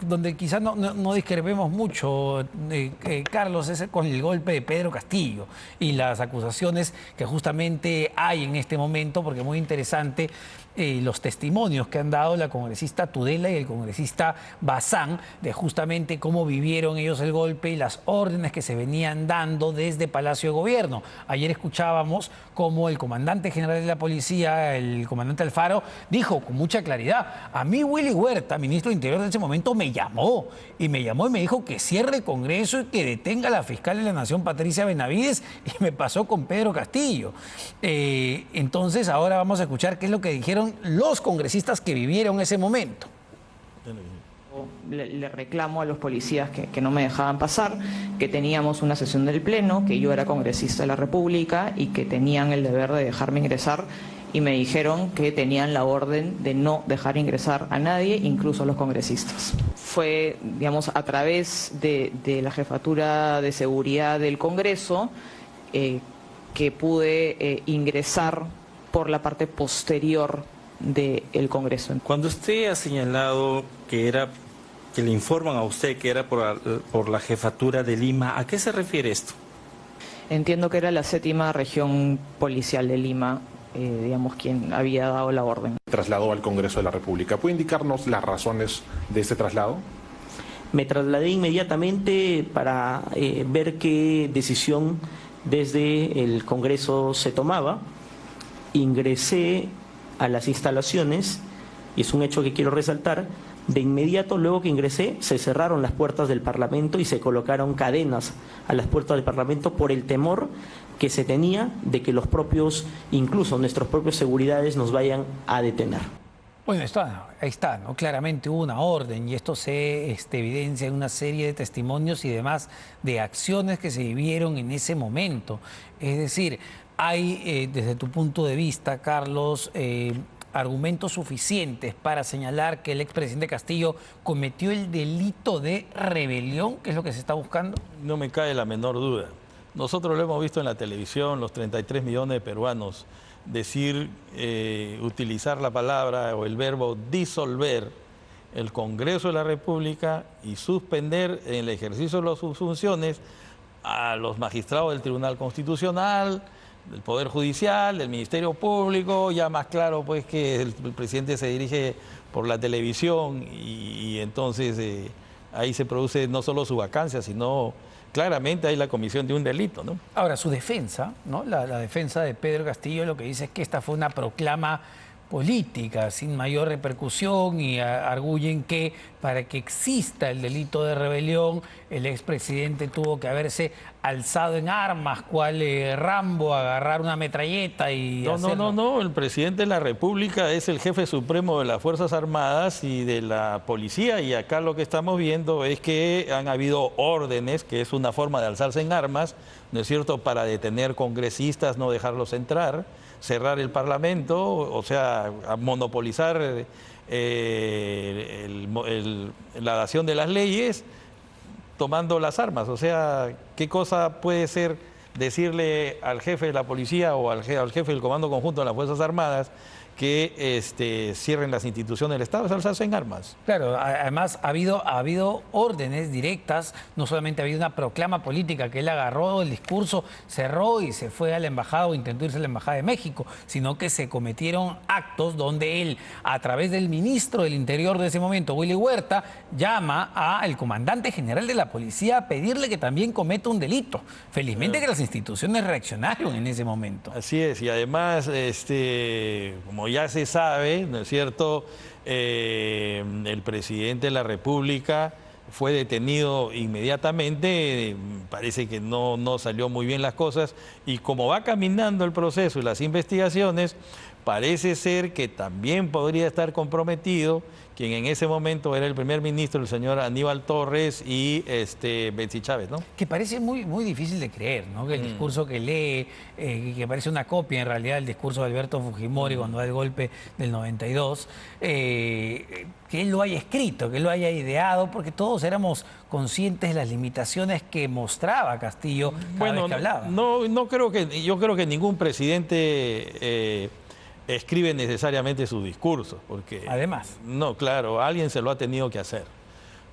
Donde quizás no discrepemos mucho, Carlos, es con el golpe de Pedro Castillo y las acusaciones que justamente hay en este momento, porque es muy interesante los testimonios que han dado la congresista Tudela y el congresista Bazán de justamente cómo vivieron ellos el golpe y las órdenes que se venían dando desde Palacio de Gobierno. Ayer escuchábamos cómo el comandante general de la policía, el comandante Alfaro, dijo con mucha claridad: a mí Willy Huerta, ministro de Interior de ese momento, me llamó y me dijo que cierre el Congreso y que detenga a la fiscal de la Nación, Patricia Benavides, y me pasó con Pedro Castillo. Entonces ahora vamos a escuchar qué es lo que dijeron los congresistas que vivieron ese momento. Le reclamo a los policías que no me dejaban pasar, que teníamos una sesión del Pleno, que yo era congresista de la República y que tenían el deber de dejarme ingresar, y me dijeron que tenían la orden de no dejar ingresar a nadie, incluso a los congresistas. Fue, digamos, a través de la Jefatura de Seguridad del Congreso que pude ingresar por la parte posterior del Congreso. Cuando usted ha señalado que le informan a usted que era por la Jefatura de Lima, ¿a qué se refiere esto? Entiendo que era la 7ª Región Policial de Lima, digamos, quien había dado la orden. Trasladó al Congreso de la República. ¿Puede indicarnos las razones de ese traslado? Me trasladé inmediatamente para ver qué decisión desde el Congreso se tomaba. Ingresé a las instalaciones, y es un hecho que quiero resaltar. De inmediato, luego que ingresé, se cerraron las puertas del Parlamento y se colocaron cadenas a las puertas del Parlamento por el temor que se tenía de que los propios, incluso nuestros propios seguridades, nos vayan a detener. Bueno, ahí está, ¿no? Claramente hubo una orden y esto se evidencia en una serie de testimonios y demás de acciones que se vivieron en ese momento. Es decir, hay, desde tu punto de vista, Carlos, argumentos suficientes para señalar que el expresidente Castillo cometió el delito de rebelión, que es lo que se está buscando. No me cae la menor duda. Nosotros lo hemos visto en la televisión, los 33 millones de peruanos, decir, utilizar la palabra o el verbo disolver el Congreso de la República y suspender en el ejercicio de sus funciones a los magistrados del Tribunal Constitucional, del Poder Judicial, del Ministerio Público. Ya más claro pues que el presidente se dirige por la televisión y entonces ahí se produce no solo su vacancia, sino claramente hay la comisión de un delito, ¿no? Ahora, su defensa, ¿no? La defensa de Pedro Castillo lo que dice es que esta fue una proclama política sin mayor repercusión y arguyen que para que exista el delito de rebelión el expresidente tuvo que haberse alzado en armas, cual Rambo, agarrar una metralleta y No, el presidente de la República es el jefe supremo de las Fuerzas Armadas y de la policía, y acá lo que estamos viendo es que han habido órdenes, que es una forma de alzarse en armas, ¿no es cierto?, para detener congresistas, no dejarlos entrar, cerrar el Parlamento, o sea, a monopolizar la dación de las leyes tomando las armas. O sea, ¿qué cosa puede ser decirle al jefe de la policía o al jefe del Comando Conjunto de las Fuerzas Armadas que cierren las instituciones del Estado? Es alzarse en armas. Claro, además ha habido órdenes directas, no solamente ha habido una proclama política que él agarró el discurso, cerró y se fue a la embajada o intentó irse a la embajada de México, sino que se cometieron actos donde él, a través del ministro del Interior de ese momento, Willy Huerta, llama al comandante general de la policía a pedirle que también cometa un delito. Felizmente que las instituciones reaccionaron en ese momento. Así es, y además, como ya se sabe, ¿no es cierto?, el presidente de la República fue detenido inmediatamente, parece que no salió muy bien las cosas, y como va caminando el proceso y las investigaciones, parece ser que también podría estar comprometido quien en ese momento era el primer ministro, el señor Aníbal Torres, y Betsy Chávez, ¿no? Que parece muy difícil de creer, ¿no? Que el discurso que lee, que parece una copia en realidad del discurso de Alberto Fujimori cuando da el golpe del 92, que él lo haya escrito, que él lo haya ideado, porque todos éramos conscientes de las limitaciones que mostraba Castillo cada vez que hablaba. Yo creo que ningún presidente escribe necesariamente sus discursos, porque... Además. No, claro, alguien se lo ha tenido que hacer.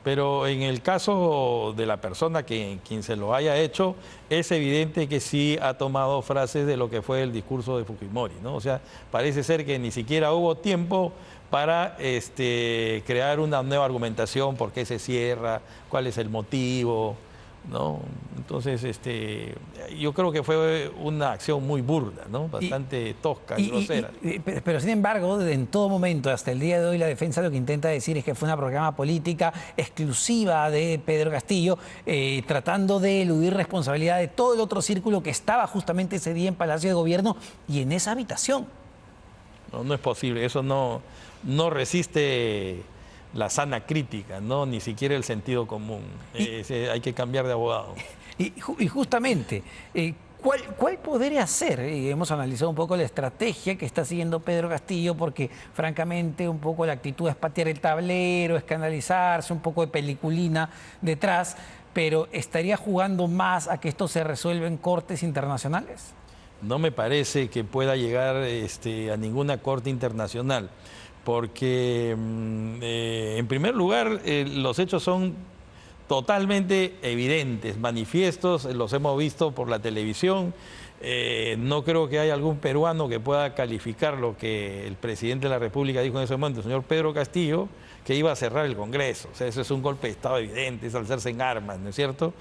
Pero en el caso de la persona quien se lo haya hecho, es evidente que sí ha tomado frases de lo que fue el discurso de Fujimori, ¿no? O sea, parece ser que ni siquiera hubo tiempo para crear una nueva argumentación, por qué se cierra, cuál es el motivo, ¿no? Entonces, yo creo que fue una acción muy burda, ¿no? Bastante tosca y grosera. Pero sin embargo, en todo momento, hasta el día de hoy, la defensa lo que intenta decir es que fue una programa política exclusiva de Pedro Castillo, tratando de eludir responsabilidad de todo el otro círculo que estaba justamente ese día en Palacio de Gobierno y en esa habitación. No, no es posible, eso no resiste la sana crítica, ¿no? Ni siquiera el sentido común. Hay que cambiar de abogado. Y justamente, ¿cuál podría ser? Hemos analizado un poco la estrategia que está siguiendo Pedro Castillo, porque francamente un poco la actitud es patear el tablero, es canalizarse, un poco de peliculina detrás, pero ¿estaría jugando más a que esto se resuelva en cortes internacionales? No me parece que pueda llegar a ninguna corte internacional, porque en primer lugar los hechos son totalmente evidentes, manifiestos, los hemos visto por la televisión. No creo que haya algún peruano que pueda calificar lo que el presidente de la República dijo en ese momento, el señor Pedro Castillo, que iba a cerrar el Congreso. O sea, eso es un golpe de Estado evidente, es alzarse en armas, ¿no es cierto?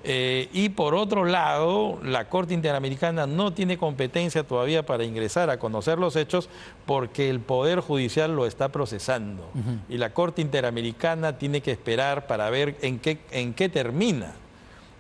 Y por otro lado, la Corte Interamericana no tiene competencia todavía para ingresar a conocer los hechos porque el Poder Judicial lo está procesando. Y la Corte Interamericana tiene que esperar para ver en qué termina.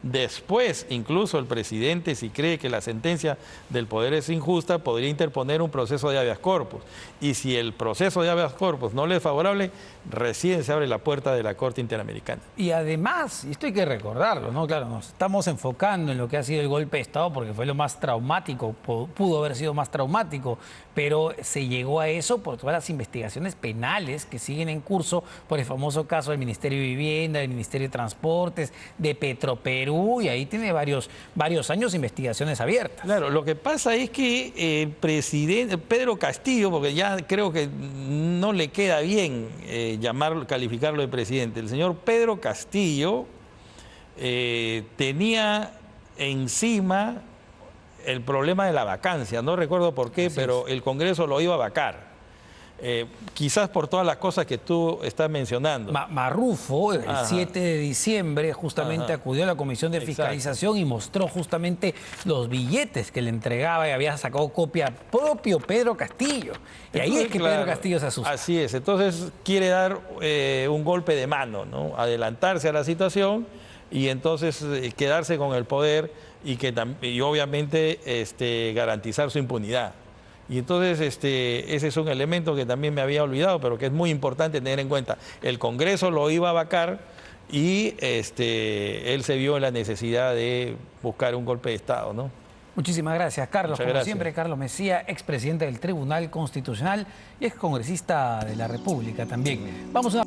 Después, incluso el presidente, si cree que la sentencia del poder es injusta, podría interponer un proceso de habeas corpus. Y si el proceso de habeas corpus no le es favorable, recién se abre la puerta de la Corte Interamericana. Y además, y esto hay que recordarlo, ¿no? Claro, nos estamos enfocando en lo que ha sido el golpe de Estado porque fue lo más traumático, pudo haber sido más traumático, pero se llegó a eso por todas las investigaciones penales que siguen en curso, por el famoso caso del Ministerio de Vivienda, del Ministerio de Transportes, de Petroperú, y ahí tiene varios años de investigaciones abiertas. Claro, lo que pasa es que el presidente Pedro Castillo, porque ya creo que no le queda bien calificarlo de presidente, el señor Pedro Castillo tenía encima el problema de la vacancia, no recuerdo por qué, pero el Congreso lo iba a vacar. Quizás por todas las cosas que tú estás mencionando. Marrufo, el 7 de diciembre, justamente acudió a la Comisión de Fiscalización y mostró justamente los billetes que le entregaba y había sacado copia propio Pedro Castillo. Y ahí es que Pedro Castillo se asusta. Así es, entonces quiere dar un golpe de mano, ¿no? Adelantarse a la situación y entonces quedarse con el poder y obviamente garantizar su impunidad. Y entonces ese es un elemento que también me había olvidado, pero que es muy importante tener en cuenta. El Congreso lo iba a vacar y él se vio en la necesidad de buscar un golpe de Estado, ¿no? Muchísimas gracias, Carlos. Muchas Como gracias. siempre, Carlos Messía, expresidente del Tribunal Constitucional y excongresista de la República también. Vamos a...